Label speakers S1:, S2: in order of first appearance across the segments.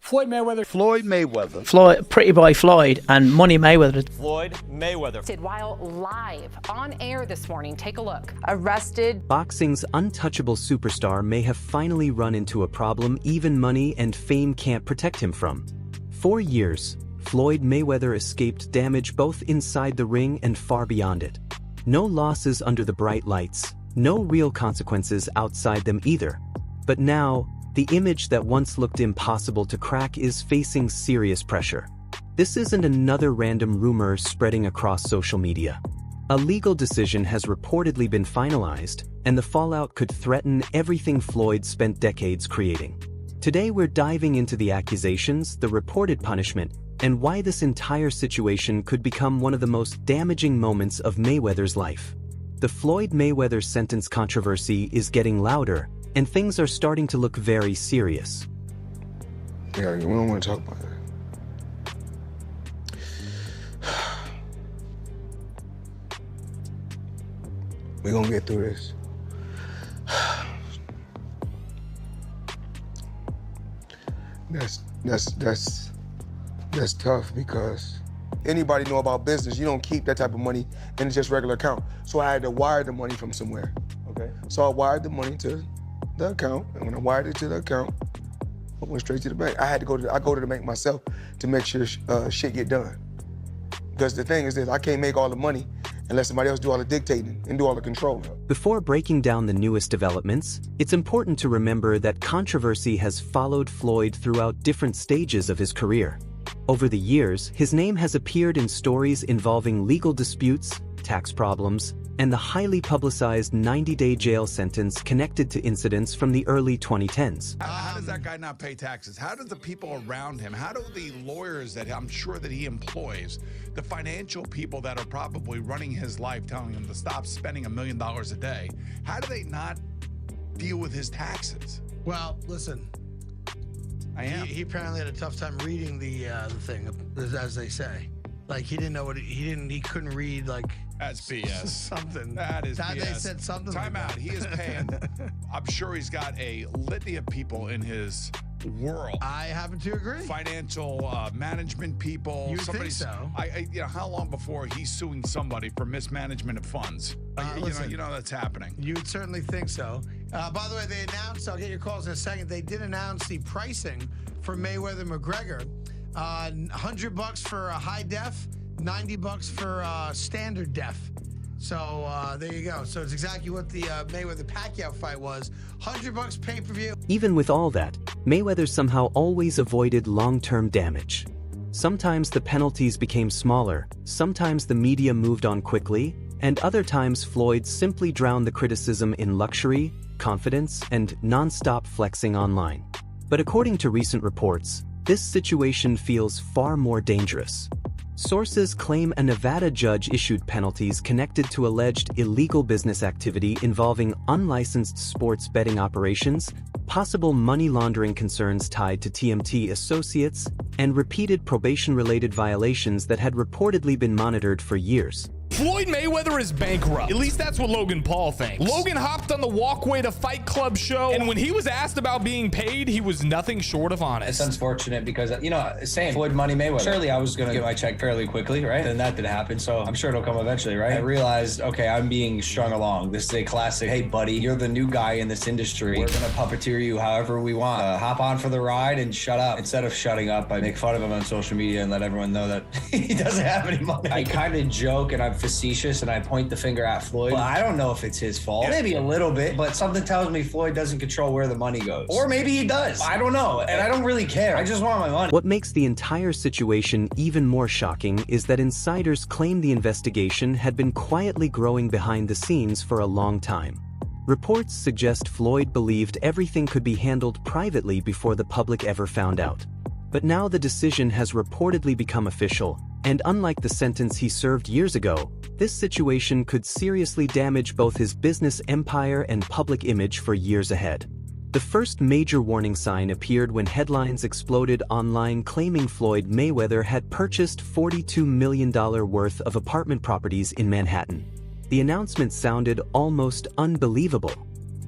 S1: Floyd Mayweather.
S2: Floyd Mayweather.
S3: Floyd, Pretty Boy Floyd, and Money Mayweather.
S4: Floyd Mayweather.
S5: While live on air this morning, take a look.
S6: Arrested.
S7: Boxing's untouchable superstar may have finally run into a problem even money and fame can't protect him from. For years, Floyd Mayweather escaped damage both inside the ring and far beyond it. No losses under the bright lights, no real consequences outside them either. But now, the image that once looked impossible to crack is facing serious pressure. This isn't another random rumor spreading across social media. A legal decision has reportedly been finalized, and the fallout could threaten everything Floyd spent decades creating. Today we're diving into the accusations, the reported punishment, and why this entire situation could become one of the most damaging moments of Mayweather's life. The Floyd Mayweather sentence controversy is getting louder, and things are starting to look very serious.
S8: Yeah, we don't want to talk about that. We're gonna get through this. That's tough because anybody know about business, you don't keep that type of money in just regular account. So I had to wire the money from somewhere. Okay. So I wired the money to the account, and when I wired it to the account, I went straight to the bank. I go to the bank myself to make sure shit get done. Because the thing is this, I can't make all the money unless somebody else do all the dictating and do all the controlling.
S7: Before breaking down the newest developments, it's important to remember that controversy has followed Floyd throughout different stages of his career. Over the years, his name has appeared in stories involving legal disputes, tax problems, and the highly publicized 90-day jail sentence connected to incidents from the early 2010s.
S2: How does that guy not pay taxes? How do the people around him, how do the lawyers that I'm sure that he employs, the financial people that are probably running his life telling him to stop spending $1 million a day, how do they not deal with his taxes?
S1: Well, listen. He apparently had a tough time reading the thing, as they say. Like he didn't know what he couldn't read like.
S2: That's BS.
S1: Something.
S2: That is BS.
S1: They said something.
S2: Time out. He is paying. I'm sure he's got a litany of people in his world.
S1: I happen to agree.
S2: Financial management people.
S1: You think so?
S2: How long before he's suing somebody for mismanagement of funds? You know that's happening.
S1: You would certainly think so. By the way, they announced. I'll get your calls in a second. They did announce the pricing for Mayweather McGregor. $100 for a high def, $90 for standard def. So there you go. So it's exactly what the Mayweather-Pacquiao fight was. $100 pay-per-view.
S7: Even with all that, Mayweather somehow always avoided long-term damage. Sometimes the penalties became smaller, sometimes the media moved on quickly, and other times Floyd simply drowned the criticism in luxury, confidence, and non-stop flexing online. But according to recent reports, this situation feels far more dangerous. Sources claim a Nevada judge issued penalties connected to alleged illegal business activity involving unlicensed sports betting operations, possible money laundering concerns tied to TMT associates, and repeated probation-related violations that had reportedly been monitored for years.
S9: Floyd Mayweather is bankrupt. At least that's what Logan Paul thinks. Logan hopped on the Walkway to Fight Club show, and when he was asked about being paid, he was nothing short of honest.
S10: It's unfortunate because, same Floyd Money Mayweather. Surely I was going to get my check fairly quickly, right? And that did happen, so I'm sure it'll come eventually, right? I realized, okay, I'm being strung along. This is a classic, hey, buddy, you're the new guy in this industry. We're going to puppeteer you however we want. Hop on for the ride and shut up. Instead of shutting up, I make fun of him on social media and let everyone know that he doesn't have any money. I kind of joke and I'm facetious and I point the finger at Floyd. Well, I don't know if it's his fault. Maybe a little bit, but something tells me Floyd doesn't control where the money goes. Or maybe he does. I don't know. And I don't really care. I just want my money.
S7: What makes the entire situation even more shocking is that insiders claim the investigation had been quietly growing behind the scenes for a long time. Reports suggest Floyd believed everything could be handled privately before the public ever found out. But now the decision has reportedly become official, and unlike the sentence he served years ago, this situation could seriously damage both his business empire and public image for years ahead. The first major warning sign appeared when headlines exploded online claiming Floyd Mayweather had purchased $42 million worth of apartment properties in Manhattan. The announcement sounded almost unbelievable.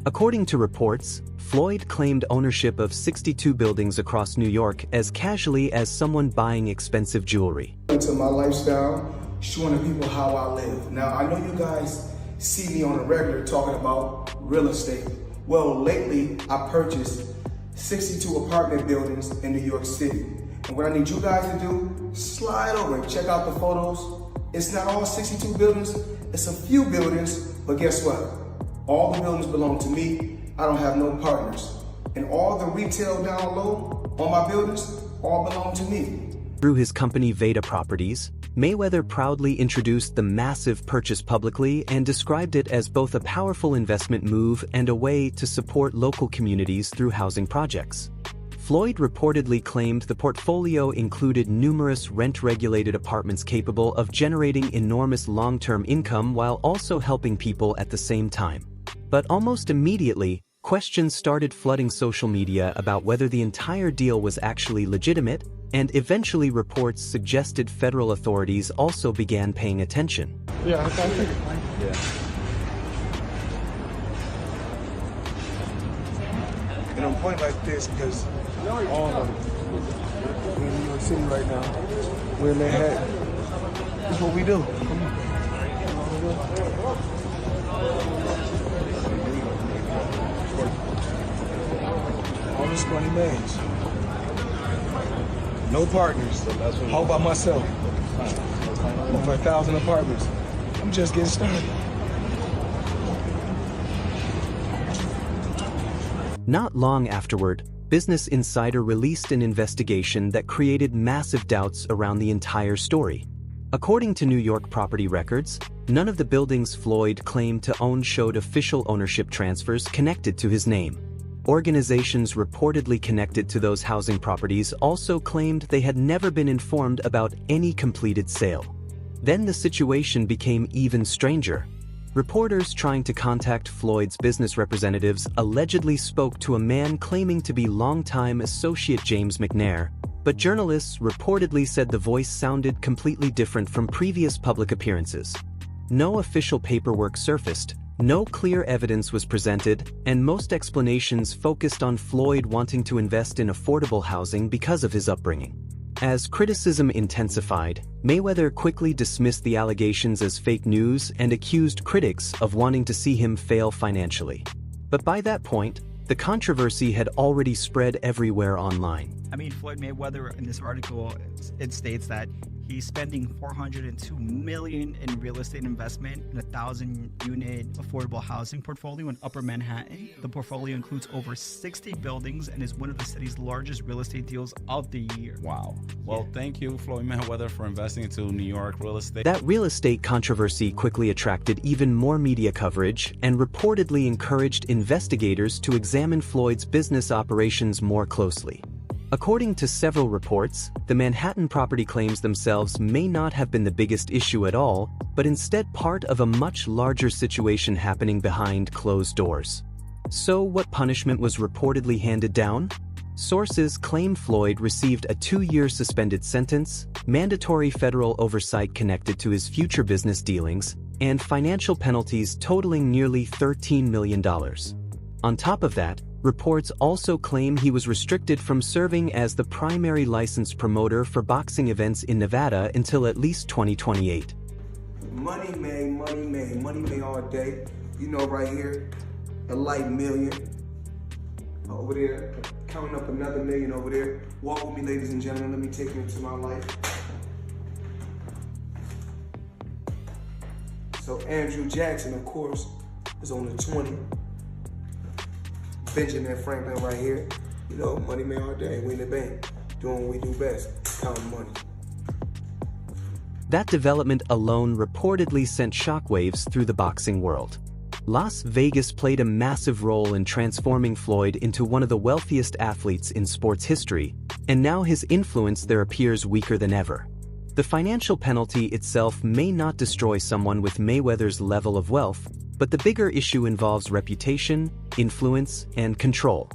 S7: According to reports, Floyd claimed ownership of 62 buildings across New York as casually as someone buying expensive jewelry.
S8: Into my lifestyle, showing the people how I live. Now, I know you guys see me on a regular talking about real estate. Well, lately, I purchased 62 apartment buildings in New York City. And what I need you guys to do, slide over and check out the photos. It's not all 62 buildings, it's a few buildings, but guess what? All the buildings belong to me. I don't have no partners. And all the retail down low on my buildings all belong to me.
S7: Through his company Veda Properties, Mayweather proudly introduced the massive purchase publicly and described it as both a powerful investment move and a way to support local communities through housing projects. Floyd reportedly claimed the portfolio included numerous rent-regulated apartments capable of generating enormous long-term income while also helping people at the same time. But almost immediately, questions started flooding social media about whether the entire deal was actually legitimate, and eventually reports suggested federal authorities also began paying attention.
S8: Yeah, I think.
S4: Yeah.
S8: And I'm pointing like this because all of them, we're in New York City right now. We're in Manhattan. That's what we do. Come on. All this money made. No partners. All by myself. Over 1,000 apartments. I'm just getting started.
S7: Not long afterward, Business Insider released an investigation that created massive doubts around the entire story. According to New York property records, none of the buildings Floyd claimed to own showed official ownership transfers connected to his name. Organizations reportedly connected to those housing properties also claimed they had never been informed about any completed sale. Then the situation became even stranger. Reporters trying to contact Floyd's business representatives allegedly spoke to a man claiming to be longtime associate James McNair, but journalists reportedly said the voice sounded completely different from previous public appearances. No official paperwork surfaced, no clear evidence was presented, and most explanations focused on Floyd wanting to invest in affordable housing because of his upbringing. As criticism intensified, Mayweather quickly dismissed the allegations as fake news and accused critics of wanting to see him fail financially. But by that point, the controversy had already spread everywhere online.
S3: I mean, Floyd Mayweather, in this article, it states that he's spending $402 million in real estate investment in a 1,000-unit affordable housing portfolio in Upper Manhattan. The portfolio includes over 60 buildings and is one of the city's largest real estate deals of the year.
S4: Wow. Well, thank you, Floyd Mayweather, for investing into New York real estate.
S7: That real estate controversy quickly attracted even more media coverage and reportedly encouraged investigators to examine Floyd's business operations more closely. According to several reports, the Manhattan property claims themselves may not have been the biggest issue at all, but instead part of a much larger situation happening behind closed doors. So what punishment was reportedly handed down? Sources claim Floyd received a 2-year suspended sentence, mandatory federal oversight connected to his future business dealings, and financial penalties totaling nearly $13 million. On top of that, reports also claim he was restricted from serving as the primary licensed promoter for boxing events in Nevada until at least 2028.
S8: Money made all day. You know, right here, a light million. Over there, counting up another million over there. Walk with me, ladies and gentlemen. Let me take you into my life. So Andrew Jackson, of course, is on the 20. Benjamin Franklin right here. You know, money made all day. We in the bank, doing what we do best, counting money.
S7: That development alone reportedly sent shockwaves through the boxing world. Las Vegas played a massive role in transforming Floyd into one of the wealthiest athletes in sports history, and now his influence there appears weaker than ever. The financial penalty itself may not destroy someone with Mayweather's level of wealth, but the bigger issue involves reputation, influence, and control.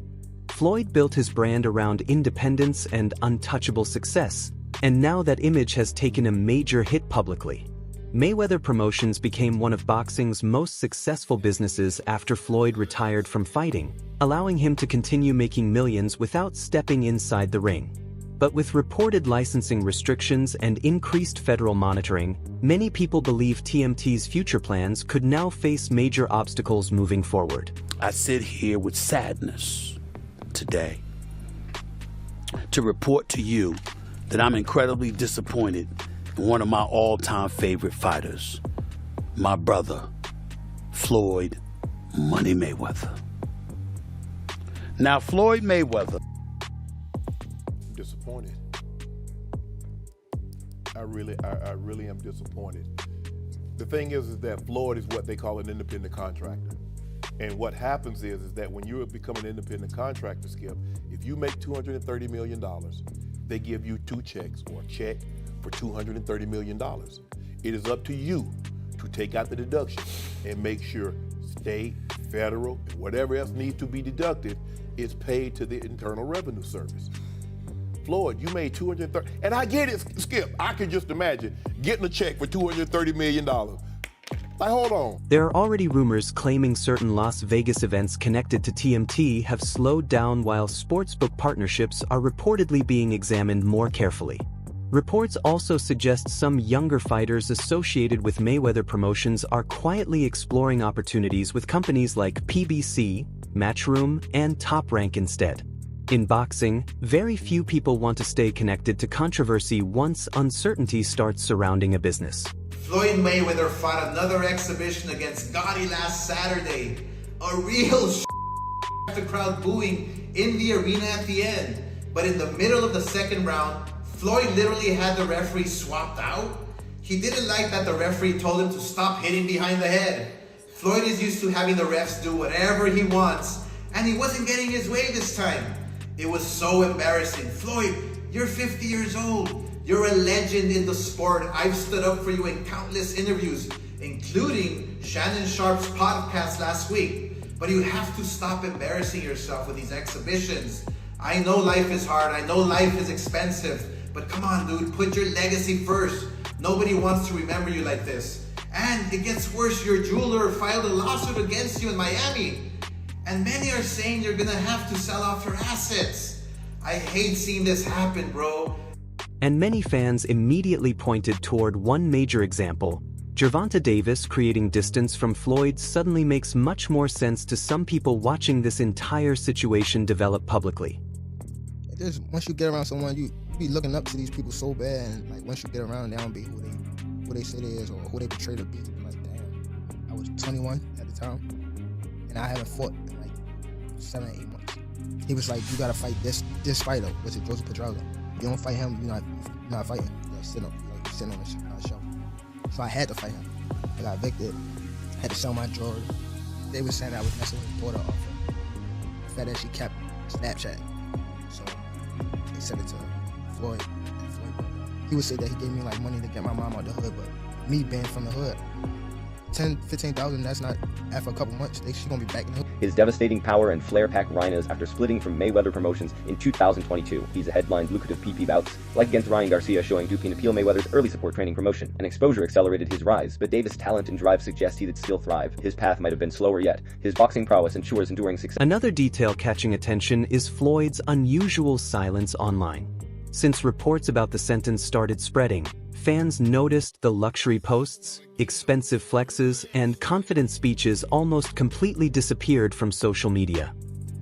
S7: Floyd built his brand around independence and untouchable success, and now that image has taken a major hit publicly. Mayweather Promotions became one of boxing's most successful businesses after Floyd retired from fighting, allowing him to continue making millions without stepping inside the ring. But with reported licensing restrictions and increased federal monitoring, many people believe TMT's future plans could now face major obstacles moving forward.
S6: I sit here with sadness today to report to you that I'm incredibly disappointed in one of my all-time favorite fighters, my brother, Floyd Money Mayweather. Now, Floyd Mayweather.
S11: Disappointed. I really am disappointed. The thing is that Floyd is what they call an independent contractor. And what happens is that when you become an independent contractor, Skip, if you make $230 million, they give you two checks or a check for $230 million. It is up to you to take out the deduction and make sure state, federal, and whatever else needs to be deducted is paid to the Internal Revenue Service. Floyd, you made $230, and I get it, Skip. I can just imagine getting a check for $230 million. Like, hold on.
S7: There are already rumors claiming certain Las Vegas events connected to TMT have slowed down while sportsbook partnerships are reportedly being examined more carefully. Reports also suggest some younger fighters associated with Mayweather Promotions are quietly exploring opportunities with companies like PBC, Matchroom, and Top Rank instead. In boxing, very few people want to stay connected to controversy once uncertainty starts surrounding a business.
S12: Floyd Mayweather fought another exhibition against Gotti last Saturday. A real the crowd booing in the arena at the end. But in the middle of the second round, Floyd literally had the referee swapped out. He didn't like that the referee told him to stop hitting behind the head. Floyd is used to having the refs do whatever he wants, and he wasn't getting his way this time. It was so embarrassing. Floyd, you're 50 years old. You're a legend in the sport. I've stood up for you in countless interviews, including Shannon Sharp's podcast last week. But you have to stop embarrassing yourself with these exhibitions. I know life is hard. I know life is expensive. But come on, dude, put your legacy first. Nobody wants to remember you like this. And it gets worse. Your jeweler filed a lawsuit against you in Miami. And many are saying you're gonna have to sell off your assets. I hate seeing this happen, bro.
S7: And many fans immediately pointed toward one major example. Gervonta Davis creating distance from Floyd suddenly makes much more sense to some people watching this entire situation develop publicly.
S13: Once you get around someone, you be looking up to these people so bad, and like once you get around, they don't be who they say they is or who they portray to be. Like, damn, I was 21 at the time, and I haven't fought in like 7 or 8 months. He was like, you gotta fight this fighter, which is Joseph Pedraza. You don't fight him, you're not fighting. You're sitting on the show. So I had to fight him. I got evicted. I had to sell my jewelry. They were saying I was messing with his daughter off the fact that she kept Snapchat. So they sent it to Floyd. And Floyd, he would say that he gave me like money to get my mom out the hood, but me being from the hood, 10, 15,000, that's not, after a couple months, she's gonna be back in the hood.
S14: His devastating power and flair-packed rhinos after splitting from Mayweather Promotions in 2022. He's headlined lucrative PP bouts, like against Ryan Garcia, showing Dupin appeal Mayweather's early support training promotion. An exposure accelerated his rise, but Davis' talent and drive suggest he'd still thrive. His path might have been slower yet. His boxing prowess ensures enduring success.
S7: Another detail catching attention is Floyd's unusual silence online. Since reports about the sentence started spreading, fans noticed the luxury posts, expensive flexes, and confident speeches almost completely disappeared from social media.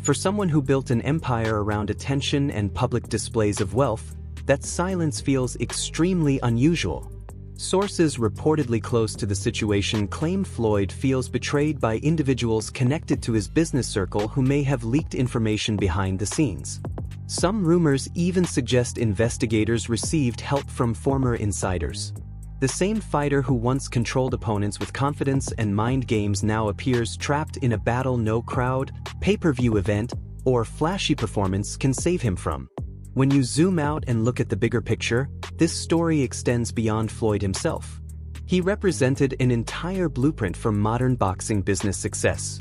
S7: For someone who built an empire around attention and public displays of wealth, that silence feels extremely unusual. Sources reportedly close to the situation claim Floyd feels betrayed by individuals connected to his business circle who may have leaked information behind the scenes. Some rumors even suggest investigators received help from former insiders. The same fighter who once controlled opponents with confidence and mind games now appears trapped in a battle no crowd, pay-per-view event, or flashy performance can save him from. When you zoom out and look at the bigger picture, this story extends beyond Floyd himself. He represented an entire blueprint for modern boxing business success.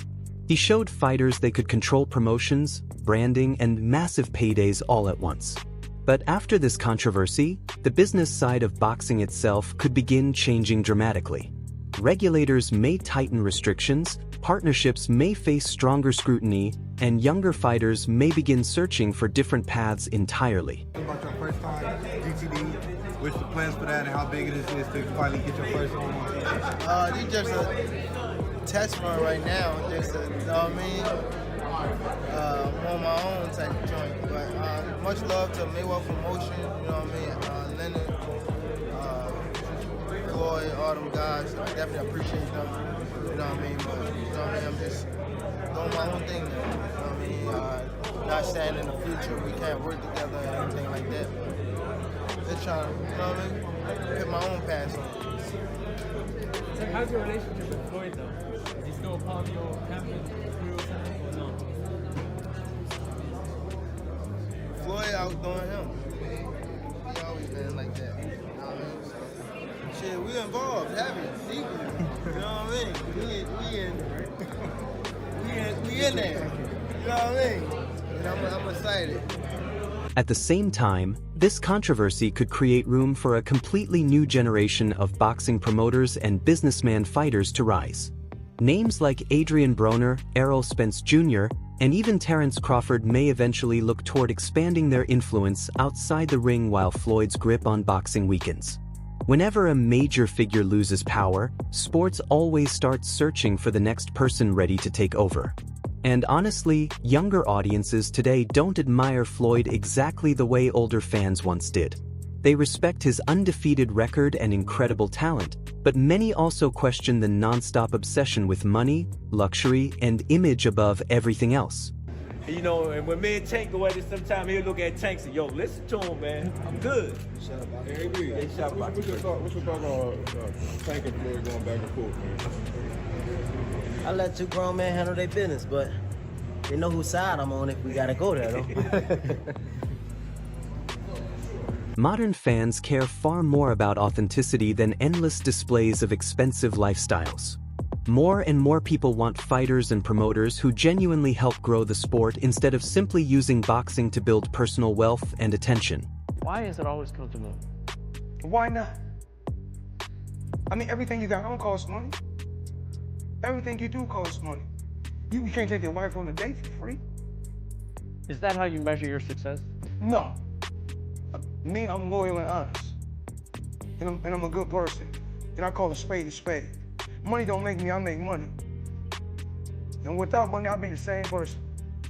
S7: He showed fighters they could control promotions, branding, and massive paydays all at once. But after this controversy, the business side of boxing itself could begin changing dramatically. Regulators may tighten restrictions, partnerships may face stronger scrutiny, and younger fighters may begin searching for different paths entirely.
S15: About your first time GTD, what's the plans for that and how big it is to finally get your first one?
S13: It's just a test run right now. Just a, you know what I mean? I'm on my own type of joint. But much love to Mayweather Promotion, you know what I mean? Leonard, Floyd, all them guys. I definitely appreciate them, you know what I mean? But, you know what I mean? I'm just doing my own thing now, you know what I mean? Not saying in the future we can't work together and everything like that, but just trying to, you know what I mean? Put my own pass on.
S16: So how's your relationship with Floyd though? Is he still part of your camping crew or something, or not?
S13: Floyd outdoing him. He always been like that, you know what I mean? So, shit, we involved, heavy, deeply, you know what I mean? We in there, you know what I mean? And I'm excited.
S7: At the same time, this controversy could create room for a completely new generation of boxing promoters and businessman fighters to rise. Names like Adrian Broner, Errol Spence Jr., and even Terrence Crawford may eventually look toward expanding their influence outside the ring while Floyd's grip on boxing weakens. Whenever a major figure loses power, sports always starts searching for the next person ready to take over. And honestly, younger audiences today don't admire Floyd exactly the way older fans once did. They respect his undefeated record and incredible talent, but many also question the non-stop obsession with money, luxury, and image above everything else.
S17: You know, and when me and Tank go at it, sometimes he'll look at Tank and say, yo, listen to him, man. I'm good.
S15: What you thought about Tank and Floyd going back and forth, man?
S18: I let two grown men handle their business, but they know whose side I'm on if we gotta go there, though.
S7: Modern fans care far more about authenticity than endless displays of expensive lifestyles. More and more people want fighters and promoters who genuinely help grow the sport instead of simply using boxing to build personal wealth and attention.
S16: Why is it always come to me?
S15: Why not? I mean, everything you got don't cost money. Everything you do costs money. You can't take your wife on a date for free.
S16: Is that how you measure your success?
S15: No. Me, I'm loyal and honest. And I'm a good person. And I call a spade a spade. Money don't make me, I make money. And without money, I'll be the same person.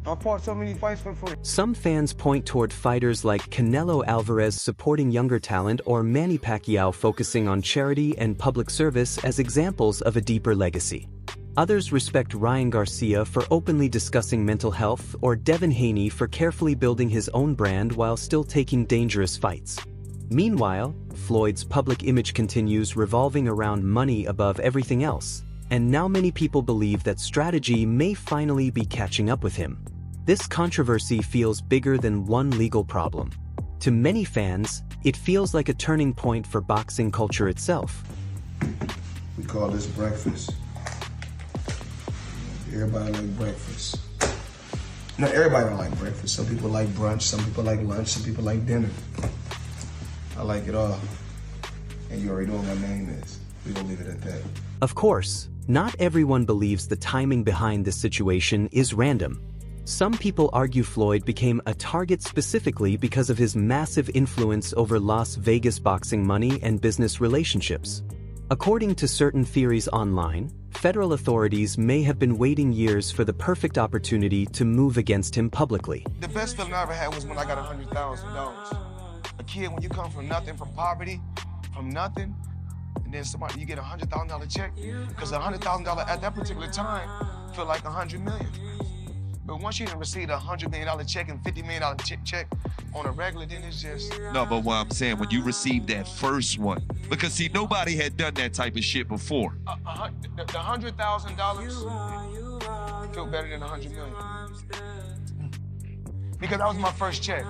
S15: I fought so many fights for free.
S7: Some fans point toward fighters like Canelo Alvarez supporting younger talent or Manny Pacquiao focusing on charity and public service as examples of a deeper legacy. Others respect Ryan Garcia for openly discussing mental health or Devin Haney for carefully building his own brand while still taking dangerous fights. Meanwhile, Floyd's public image continues revolving around money above everything else, and now many people believe that strategy may finally be catching up with him. This controversy feels bigger than one legal problem. To many fans, it feels like a turning point for boxing culture itself.
S8: We call this breakfast. Everybody like breakfast. Not everybody don't like breakfast. Some people like brunch, some people like lunch, some people like dinner. I like it all. And you already know what my name is. We're gonna leave it at that.
S7: Of course, not everyone believes the timing behind this situation is random. Some people argue Floyd became a target specifically because of his massive influence over Las Vegas boxing money and business relationships. According to certain theories online, federal authorities may have been waiting years for the perfect opportunity to move against him publicly.
S8: The best feeling I ever had was when I got $100,000. A kid, when you come from nothing, from poverty, from nothing, and then you get a $100,000 check, because $100,000 at that particular time felt like $100 million. But once you receive a $100 million check and $50 million check on a regular, then it's just...
S19: No, but what I'm saying, when you received that first one, because see, nobody had done that type of shit before.
S8: The $100,000 feel better than $100 million. Because that was my first check.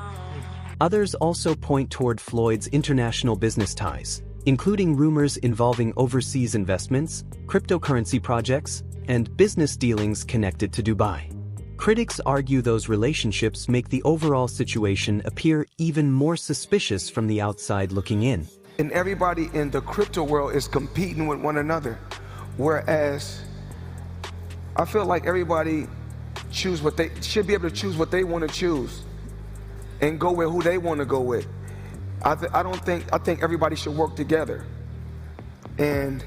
S7: Others also point toward Floyd's international business ties, including rumors involving overseas investments, cryptocurrency projects, and business dealings connected to Dubai. Critics argue those relationships make the overall situation appear even more suspicious from the outside looking in.
S8: And everybody in the crypto world is competing with one another. Whereas I feel like everybody should be able to choose what they want to choose and go with who they want to go with. I think everybody should work together. And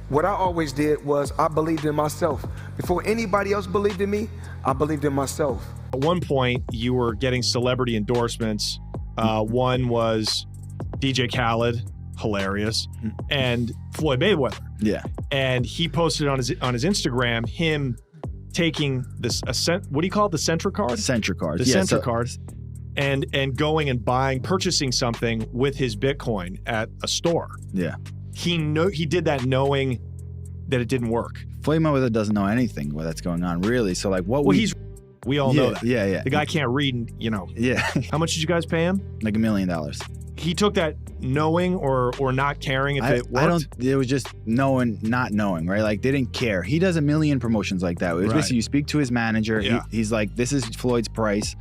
S8: what I always did was I believed in myself. Before anybody else believed in me, I believed in myself.
S20: At one point, you were getting celebrity endorsements. One was DJ Khaled, hilarious, and Floyd Mayweather.
S21: Yeah.
S20: And he posted on his Instagram him taking this what do you call it? The Centra card?
S21: Centra card.
S20: The
S21: yeah,
S20: Centra card. And going and purchasing something with his Bitcoin at a store.
S21: Yeah.
S20: He did that knowing that it didn't work.
S21: Floyd Mayweather doesn't know anything that's going on, really. So like what
S20: we all know that.
S21: Yeah.
S20: The guy can't read,
S21: Yeah.
S20: How much did you guys pay him?
S21: Like $1 million.
S20: He took that knowing or not caring if it worked?
S21: It was just not knowing, right? Like they didn't care. He does a million promotions like that. It was basically you speak to his manager.
S20: Yeah.
S21: He's like, this is Floyd's price.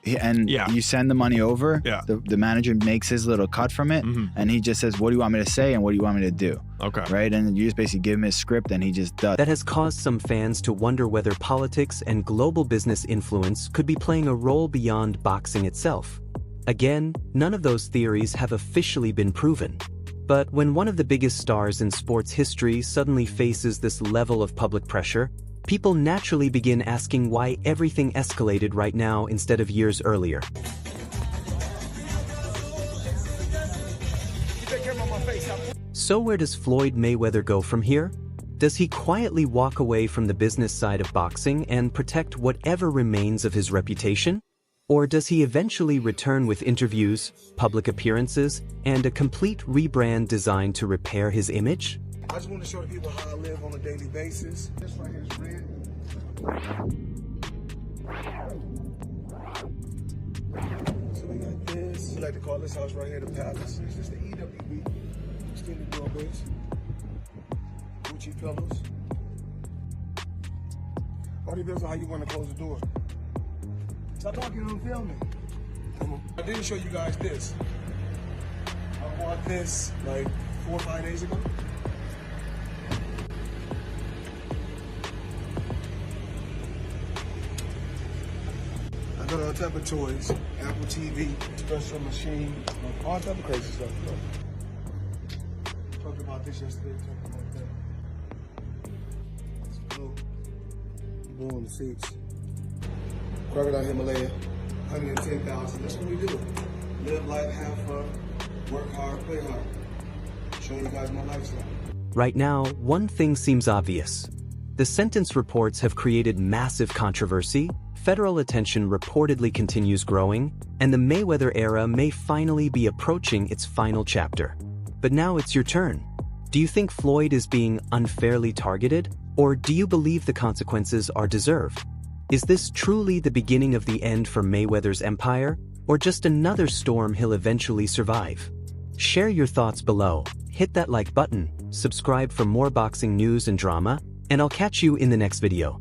S21: You send the money over.
S20: Yeah.
S21: The manager makes his little cut from it, and he just says, what do you want me to say and what do you want me to do?
S20: Okay.
S21: Right? And you just basically give him his script and he just does.
S7: That has caused some fans to wonder whether politics and global business influence could be playing a role beyond boxing itself. Again, none of those theories have officially been proven. But when one of the biggest stars in sports history suddenly faces this level of public pressure, people naturally begin asking why everything escalated right now instead of years earlier. So where does Floyd Mayweather go from here? Does he quietly walk away from the business side of boxing and protect whatever remains of his reputation? Or does he eventually return with interviews, public appearances, and a complete rebrand designed to repair his image?
S8: I just want to show the people how I live on a daily basis. This right here is red. So we got this. We like to call this house right here the Palace. It's just the EWB. Extended doorways. Gucci pillows. All depends on how you want to close the door. Stop talking and filming. I didn't show you guys this. I bought this like 4 or 5 days ago. I got all type of toys, Apple TV, espresso machine, all type of crazy stuff. Talked about this yesterday, talked about that. It's blue. Blue on the seats. Crocodile Himalaya, 110,000. That's what we do. Live life, have fun, work hard, play hard. Showing you guys my lifestyle.
S7: Right now, one thing seems obvious. The sentence reports have created massive controversy, federal attention reportedly continues growing, and the Mayweather era may finally be approaching its final chapter. But now it's your turn. Do you think Floyd is being unfairly targeted, or do you believe the consequences are deserved? Is this truly the beginning of the end for Mayweather's empire, or just another storm he'll eventually survive? Share your thoughts below, hit that like button, subscribe for more boxing news and drama, and I'll catch you in the next video.